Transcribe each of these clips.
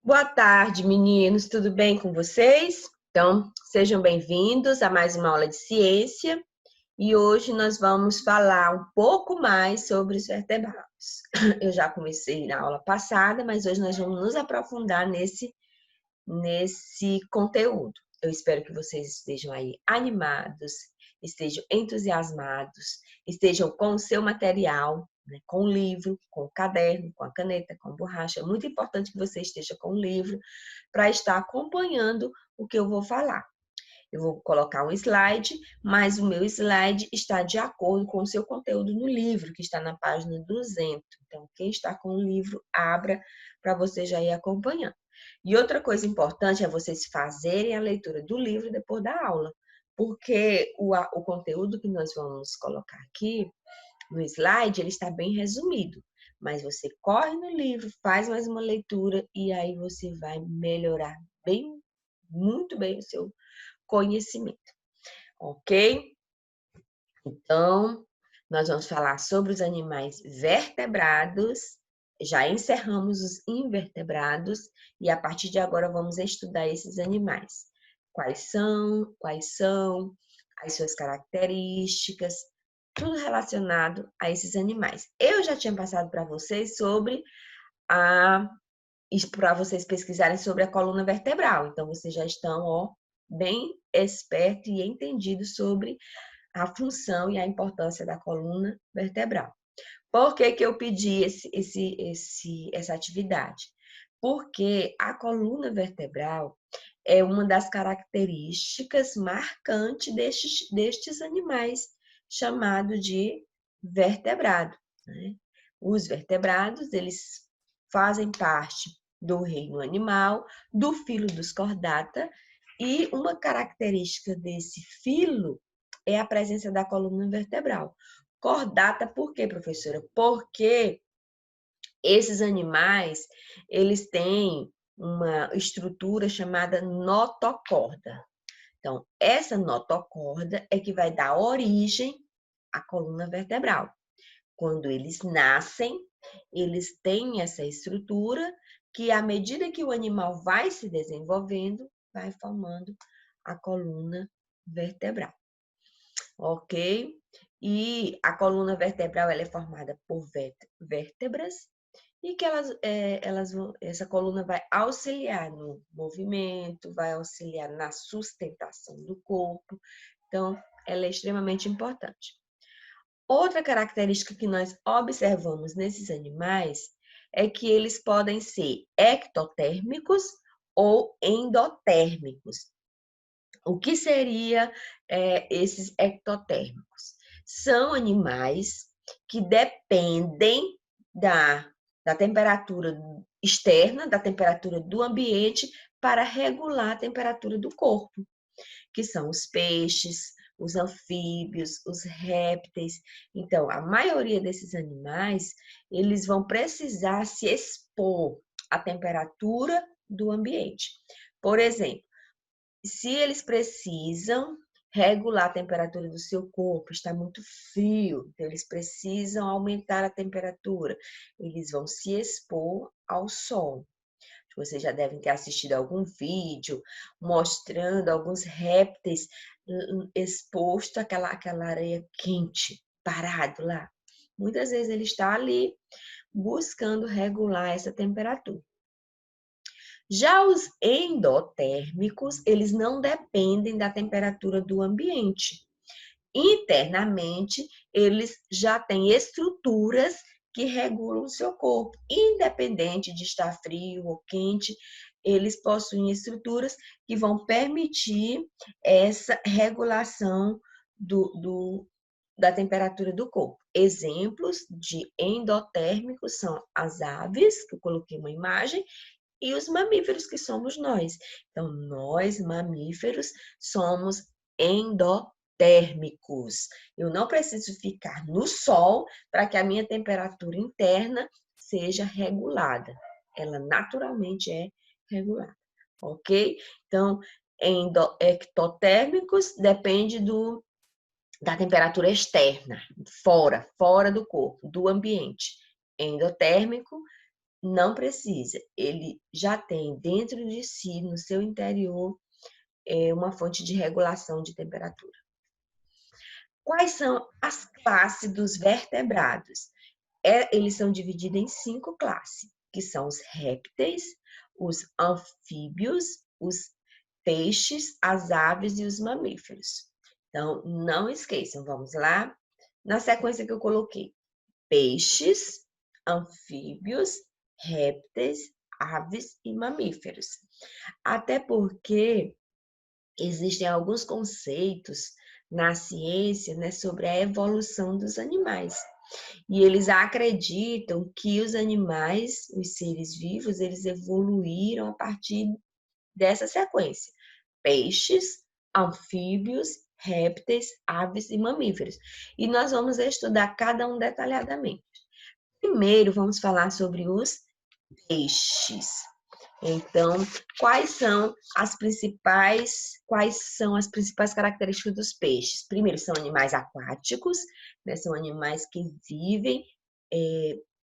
Boa tarde, meninos. Tudo bem com vocês? Então, sejam bem-vindos a mais uma aula de ciência. E hoje nós vamos falar um pouco mais sobre os vertebrados. Eu já comecei na aula passada, mas hoje nós vamos nos aprofundar nesse conteúdo. Eu espero que vocês estejam aí animados, estejam entusiasmados, estejam com o seu material, né, com o livro, com o caderno, com a caneta, com a borracha. É muito importante que você esteja com o livro para estar acompanhando o que eu vou falar. Eu vou colocar um slide, mas o meu slide está de acordo com o seu conteúdo no livro, que está na página 200. Então, quem está com o livro, abra para você já ir acompanhando. E outra coisa importante é vocês fazerem a leitura do livro depois da aula, porque o conteúdo que nós vamos colocar aqui no slide, ele está bem resumido. Mas você corre no livro, faz mais uma leitura e aí você vai melhorar muito bem o seu conhecimento, ok? Então, nós vamos falar sobre os animais vertebrados, já encerramos os invertebrados e a partir de agora vamos estudar esses animais. Quais são as suas características, tudo relacionado a esses animais. Eu já tinha passado para vocês para vocês pesquisarem sobre a coluna vertebral. Então, vocês já estão, bem espertos e entendidos sobre a função e a importância da coluna vertebral. Por que que eu pedi essa atividade? Porque a coluna vertebral é uma das características marcantes destes animais, chamado de vertebrado, né? Os vertebrados, eles fazem parte do reino animal, do filo dos cordata, e uma característica desse filo é a presença da coluna vertebral. Cordata, por quê, professora? Porque esses animais, eles têm uma estrutura chamada notocorda. Então, essa notocorda é que vai dar origem à coluna vertebral. Quando eles nascem, eles têm essa estrutura que, à medida que o animal vai se desenvolvendo, vai formando a coluna vertebral, ok? E a coluna vertebral ela é formada por vértebras e que essa coluna vai auxiliar no movimento, vai auxiliar na sustentação do corpo. Então, ela é extremamente importante. Outra característica que nós observamos nesses animais é que eles podem ser ectotérmicos ou endotérmicos. O que seria esses ectotérmicos? São animais que dependem da temperatura externa, da temperatura do ambiente, para regular a temperatura do corpo, que são os peixes, os anfíbios, os répteis. Então, a maioria desses animais, eles vão precisar se expor à temperatura do ambiente. Por exemplo, se eles precisam regular a temperatura do seu corpo, está muito frio, então eles precisam aumentar a temperatura, eles vão se expor ao sol. Vocês já devem ter assistido algum vídeo mostrando alguns répteis expostos àquela areia quente, parado lá. Muitas vezes ele está ali buscando regular essa temperatura. Já os endotérmicos, eles não dependem da temperatura do ambiente. Internamente, eles já têm estruturas que regulam o seu corpo. Independente de estar frio ou quente, eles possuem estruturas que vão permitir essa regulação da temperatura do corpo. Exemplos de endotérmicos são as aves, que eu coloquei uma imagem, e os mamíferos, que somos nós. Então, nós, mamíferos, somos endotérmicos. Eu não preciso ficar no sol para que a minha temperatura interna seja regulada. Ela naturalmente é regulada, ok? Então, ectotérmicos depende da temperatura externa, fora do corpo, do ambiente. Endotérmico Não precisa, ele já tem dentro de si, no seu interior, uma fonte de regulação de temperatura. Quais são as classes dos vertebrados? Eles são divididos em 5 classes, que são os répteis, os anfíbios, os peixes, as aves e os mamíferos. Então, não esqueçam, vamos lá? Na sequência que eu coloquei: peixes, anfíbios, répteis, aves e mamíferos. Até porque existem alguns conceitos na ciência, né, sobre a evolução dos animais. E eles acreditam que os animais, os seres vivos, eles evoluíram a partir dessa sequência: peixes, anfíbios, répteis, aves e mamíferos. E nós vamos estudar cada um detalhadamente. Primeiro, vamos falar sobre os peixes. Então, quais são as principais características dos peixes? Primeiro, são animais aquáticos, né? São animais que vivem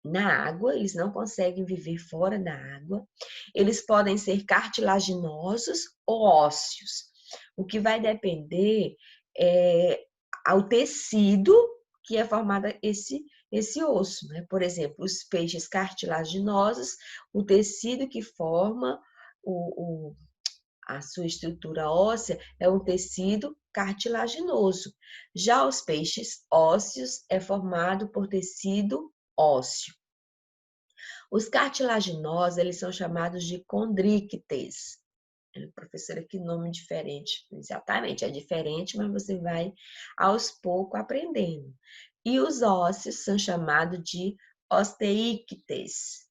na água, eles não conseguem viver fora da água. Eles podem ser cartilaginosos ou ósseos. O que vai depender ao tecido que é formado esse osso, né? Por exemplo, os peixes cartilaginosos, o tecido que forma a sua estrutura óssea é um tecido cartilaginoso. Já os peixes ósseos é formado por tecido ósseo. Os cartilaginosos, eles são chamados de condríctes. Professora, que nome diferente. Exatamente, é diferente, mas você vai aos poucos aprendendo. E os ósseos são chamados de osteíctes,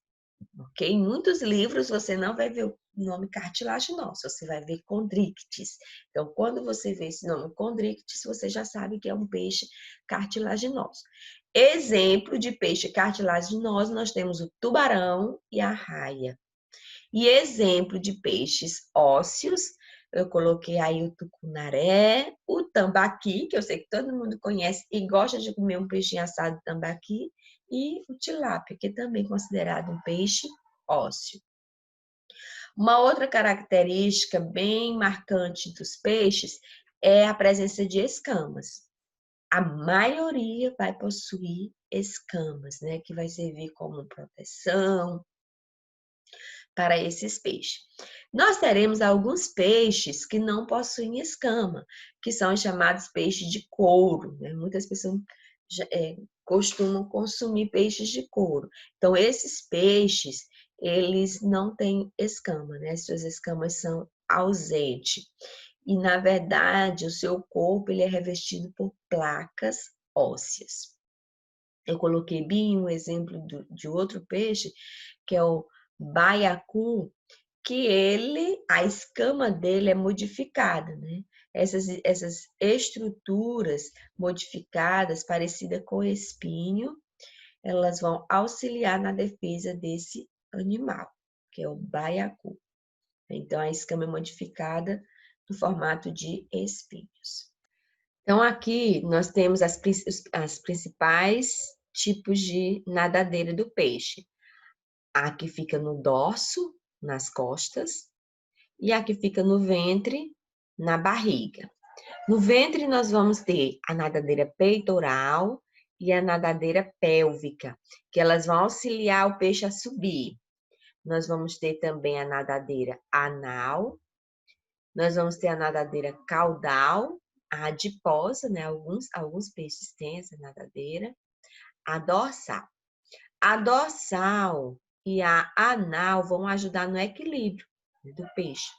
ok? Em muitos livros você não vai ver o nome cartilaginoso, você vai ver condríctes. Então, quando você vê esse nome condríctes, você já sabe que é um peixe cartilaginoso. Exemplo de peixe cartilaginoso, nós temos o tubarão e a raia. E exemplo de peixes ósseos, eu coloquei aí o tucunaré, o tambaqui, que eu sei que todo mundo conhece e gosta de comer um peixinho assado tambaqui, e o tilápia, que é também considerado um peixe ósseo. Uma outra característica bem marcante dos peixes é a presença de escamas. A maioria vai possuir escamas, né, que vai servir como proteção para esses peixes. Nós teremos alguns peixes que não possuem escama, que são chamados peixes de couro, né? Muitas pessoas costumam consumir peixes de couro. Então, esses peixes, eles não têm escama, né? Suas escamas são ausentes. E, na verdade, o seu corpo ele é revestido por placas ósseas. Eu coloquei bem um exemplo de outro peixe, que é o baiacu, que a escama dele é modificada, né? Essas estruturas modificadas, parecidas com espinho, elas vão auxiliar na defesa desse animal, que é o baiacu. Então, a escama é modificada no formato de espinhos. Então, aqui nós temos as principais tipos de nadadeira do peixe. A que fica no dorso, nas costas, e a que fica no ventre, na barriga. No ventre, nós vamos ter a nadadeira peitoral e a nadadeira pélvica, que elas vão auxiliar o peixe a subir. Nós vamos ter também a nadadeira anal, nós vamos ter a nadadeira caudal, a adiposa, né? Alguns peixes têm essa nadadeira, a dorsal. A dorsal e a anal vão ajudar no equilíbrio do peixe.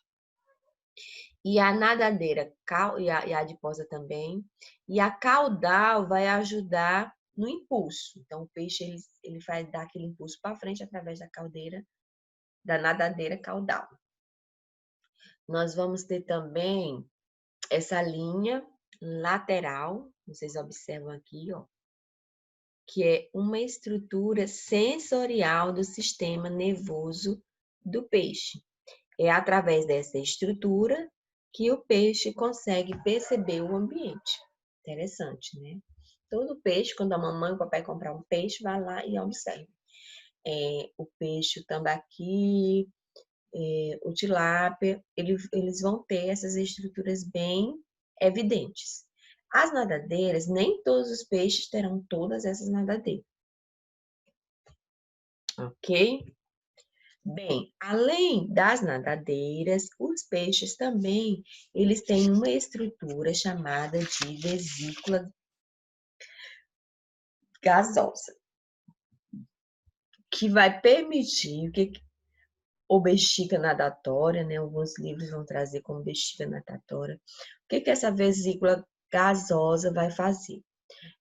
E a nadadeira e a adiposa também. E a caudal vai ajudar no impulso. Então, o peixe ele vai dar aquele impulso para frente através da nadadeira caudal. Nós vamos ter também essa linha lateral, vocês observam aqui, ó, que é uma estrutura sensorial do sistema nervoso do peixe. É através dessa estrutura que o peixe consegue perceber o ambiente. Interessante, né? Todo peixe, quando a mamãe e o papai comprar um peixe, vai lá e observa. o peixe, o tambaqui, o tilápia, eles vão ter essas estruturas bem evidentes. As nadadeiras, nem todos os peixes terão todas essas nadadeiras. Ok? Bem, além das nadadeiras, os peixes também, eles têm uma estrutura chamada de vesícula gasosa, que vai permitir ou bexiga natatória, né? Alguns livros vão trazer como bexiga natatória. O que essa vesícula gasosa vai fazer?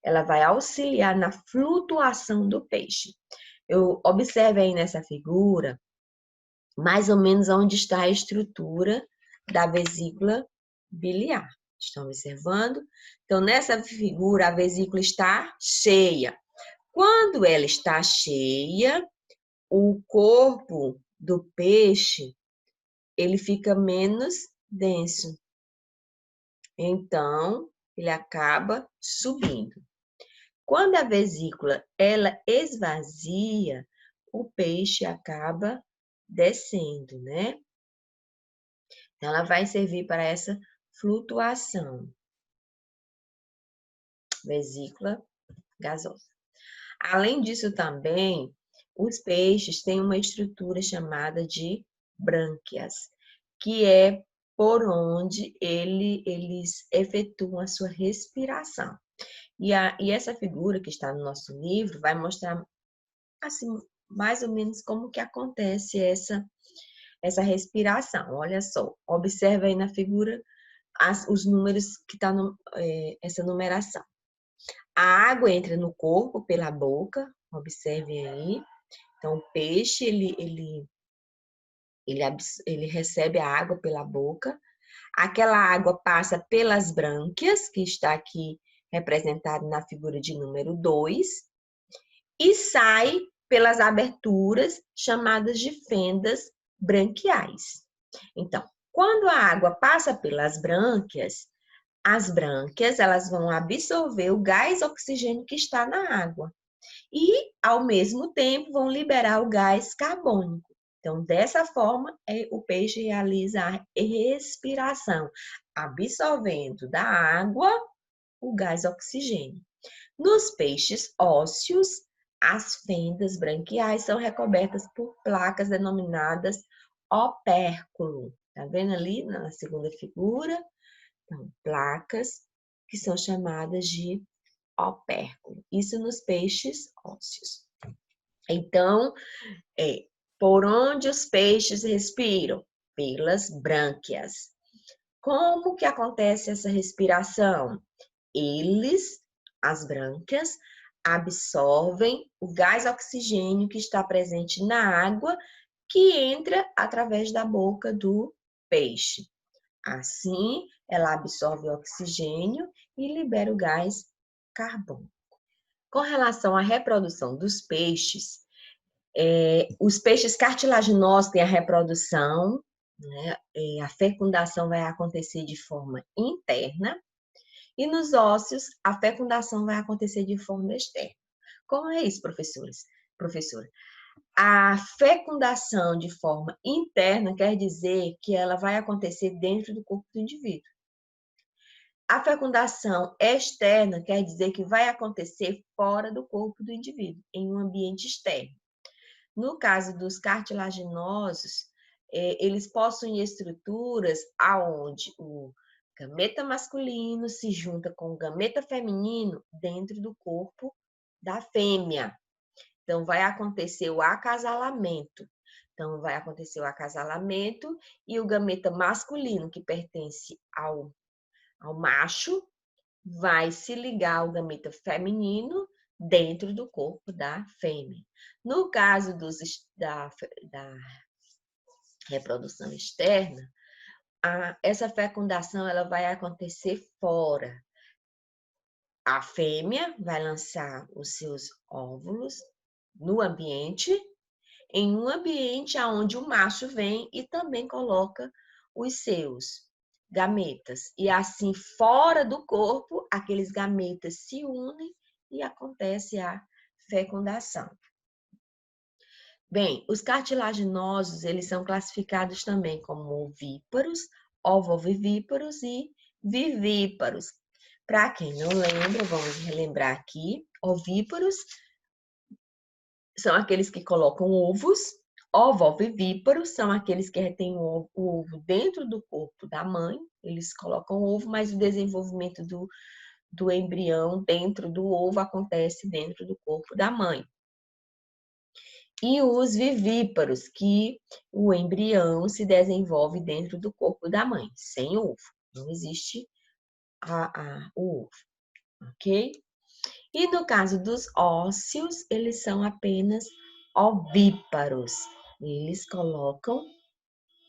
Ela vai auxiliar na flutuação do peixe. Eu observe aí nessa figura, mais ou menos onde está a estrutura da vesícula biliar. Estão observando? Então, nessa figura, a vesícula está cheia. Quando ela está cheia, o corpo do peixe, ele fica menos denso. Então, ele acaba subindo. Quando a vesícula ela esvazia, o peixe acaba descendo, né? Então, ela vai servir para essa flutuação. Vesícula gasosa. Além disso também, os peixes têm uma estrutura chamada de brânquias, que é por onde eles efetuam a sua respiração. E essa figura que está no nosso livro vai mostrar assim, mais ou menos como que acontece essa respiração. Olha só, observa aí na figura os números que está essa numeração. A água entra no corpo pela boca, observem aí. Então, o peixe, ele recebe a água pela boca. Aquela água passa pelas brânquias, que está aqui representado na figura de número 2, e sai pelas aberturas chamadas de fendas branquiais. Então, quando a água passa pelas brânquias, as brânquias elas vão absorver o gás oxigênio que está na água e, ao mesmo tempo, vão liberar o gás carbônico. Então, dessa forma, o peixe realiza a respiração, absorvendo da água o gás oxigênio. Nos peixes ósseos, as fendas branquiais são recobertas por placas denominadas opérculo. Tá vendo ali na segunda figura? Então, placas que são chamadas de opérculo. Isso nos peixes ósseos. Então, por onde os peixes respiram? Pelas brânquias. Como que acontece essa respiração? As brânquias, absorvem o gás oxigênio que está presente na água, que entra através da boca do peixe. Assim, ela absorve o oxigênio e libera o gás carbônico. Com relação à reprodução dos peixes, os peixes cartilaginosos têm a reprodução, né? A fecundação vai acontecer de forma interna, e nos ósseos, a fecundação vai acontecer de forma externa. Como é isso, professora? A fecundação de forma interna quer dizer que ela vai acontecer dentro do corpo do indivíduo. A fecundação externa quer dizer que vai acontecer fora do corpo do indivíduo, em um ambiente externo. No caso dos cartilaginosos, eles possuem estruturas aonde o gameta masculino se junta com o gameta feminino dentro do corpo da fêmea. Então, vai acontecer o acasalamento. Então, vai acontecer o acasalamento e o gameta masculino, que pertence ao macho, vai se ligar ao gameta feminino dentro do corpo da fêmea. No caso da reprodução externa, essa fecundação ela vai acontecer fora. A fêmea vai lançar os seus óvulos no ambiente, em um ambiente onde o macho vem e também coloca os seus gametas. E assim, fora do corpo, aqueles gametas se unem e acontece a fecundação. Bem, os cartilaginosos, eles são classificados também como ovíparos, ovovivíparos e vivíparos. Para quem não lembra, vamos relembrar aqui, ovíparos são aqueles que colocam ovos, ovovivíparos são aqueles que retêm o ovo dentro do corpo da mãe, eles colocam ovo, mas o desenvolvimento do embrião dentro do ovo acontece dentro do corpo da mãe. E os vivíparos, que o embrião se desenvolve dentro do corpo da mãe, sem ovo. Não existe o ovo, ok? E no caso dos ósseos, eles são apenas ovíparos. Eles colocam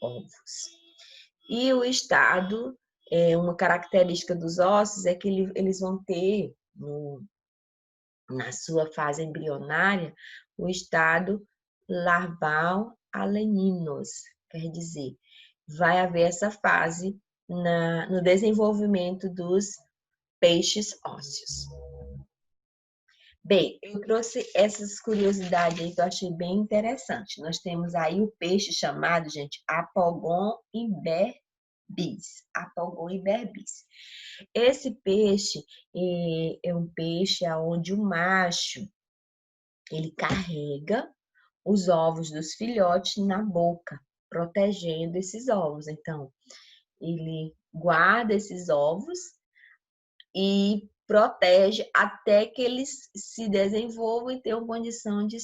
ovos. E o estado, uma característica dos ósseos é que eles vão ter, na sua fase embrionária, o estado larval aleninos, quer dizer, vai haver essa fase no desenvolvimento dos peixes ósseos. Bem, eu trouxe essas curiosidades aí que eu achei bem interessante. Nós temos aí o peixe chamado, gente, Apogon imberbis. Apogon imberbis. Esse peixe é um peixe onde o macho ele carrega os ovos dos filhotes na boca, protegendo esses ovos. Então, ele guarda esses ovos e protege até que eles se desenvolvam e tenham condição de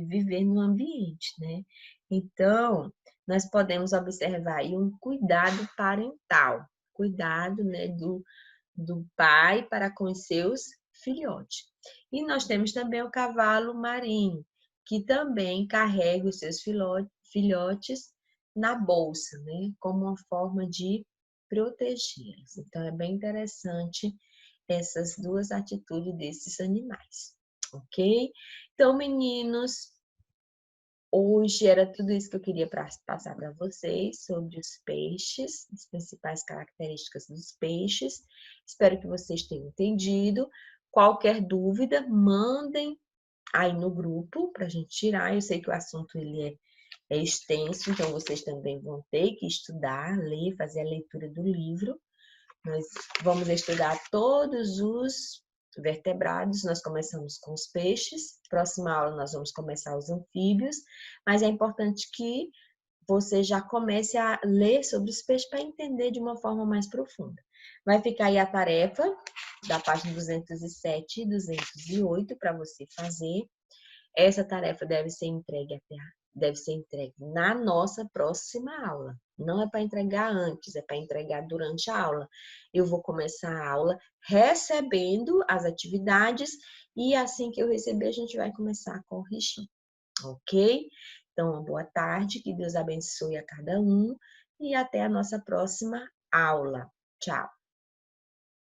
viver no ambiente, né? Então, nós podemos observar aí um cuidado parental, cuidado, né, do pai para com os seus filhotes. E nós temos também o cavalo marinho, que também carrega os seus filhotes na bolsa, né, como uma forma de protegê-los. Então, é bem interessante essas duas atitudes desses animais, ok? Então, meninos, hoje era tudo isso que eu queria passar para vocês sobre os peixes, as principais características dos peixes. Espero que vocês tenham entendido. Qualquer dúvida, mandem aí no grupo para a gente tirar. Eu sei que o assunto ele é extenso, então vocês também vão ter que estudar, ler, fazer a leitura do livro. Nós vamos estudar todos os vertebrados, nós começamos com os peixes, próxima aula nós vamos começar os anfíbios, mas é importante que você já comece a ler sobre os peixes para entender de uma forma mais profunda. Vai ficar aí a tarefa da página 207 e 208 para você fazer. Essa tarefa deve ser entregue na nossa próxima aula. Não é para entregar antes, é para entregar durante a aula. Eu vou começar a aula recebendo as atividades e assim que eu receber, a gente vai começar a corrigir, ok? Então, uma boa tarde, que Deus abençoe a cada um e até a nossa próxima aula. Tchau!